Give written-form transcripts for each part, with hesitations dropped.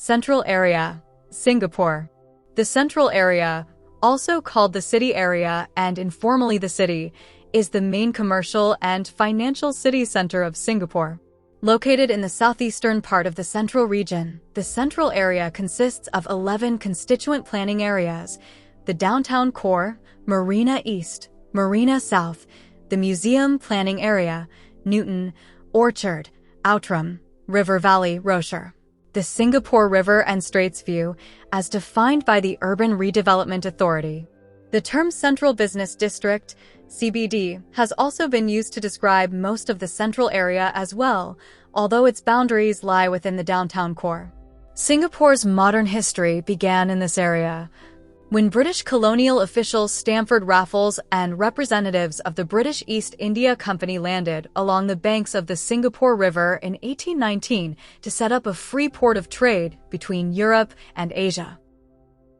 Central Area, Singapore. The Central Area, also called the City Area and informally the City, is the main commercial and financial city center of Singapore. Located in the southeastern part of the Central Region, the Central Area consists of 11 constituent planning areas: the Downtown Core, Marina East, Marina South, the Museum Planning Area, Newton, Orchard, Outram, River Valley, Rochor, the Singapore River and Straits View, as defined by the Urban Redevelopment Authority. The term Central Business District, CBD, has also been used to describe most of the central area as well, although its boundaries lie within the downtown core. Singapore's modern history began in this area. When British colonial officials Stamford Raffles and representatives of the British East India Company landed along the banks of the Singapore River in 1819 to set up a free port of trade between Europe and Asia.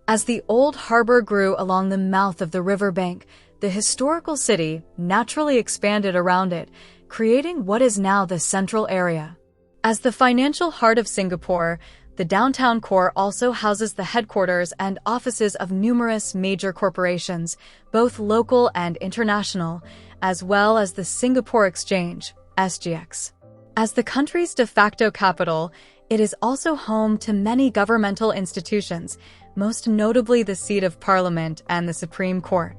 As the old harbor grew along the mouth of the river bank, the historical city naturally expanded around it, creating what is now the Central Area. As the financial heart of Singapore, the downtown core also houses the headquarters and offices of numerous major corporations, both local and international, as well as the Singapore Exchange, SGX. As the country's de facto capital, it is also home to many governmental institutions, most notably the seat of Parliament and the Supreme Court.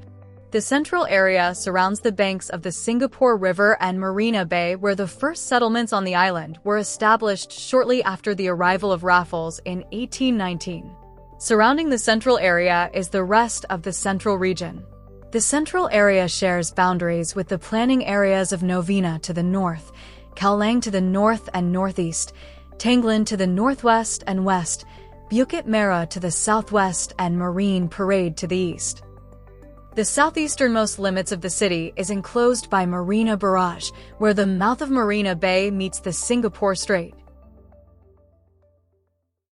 The Central Area surrounds the banks of the Singapore River and Marina Bay, where the first settlements on the island were established shortly after the arrival of Raffles in 1819. Surrounding the Central Area is the rest of the Central Region. The Central Area shares boundaries with the planning areas of Novena to the north, Kallang to the north and northeast, Tanglin to the northwest and west, Bukit Merah to the southwest, and Marine Parade to the east. The southeasternmost limits of the city is enclosed by Marina Barrage, where the mouth of Marina Bay meets the Singapore Strait.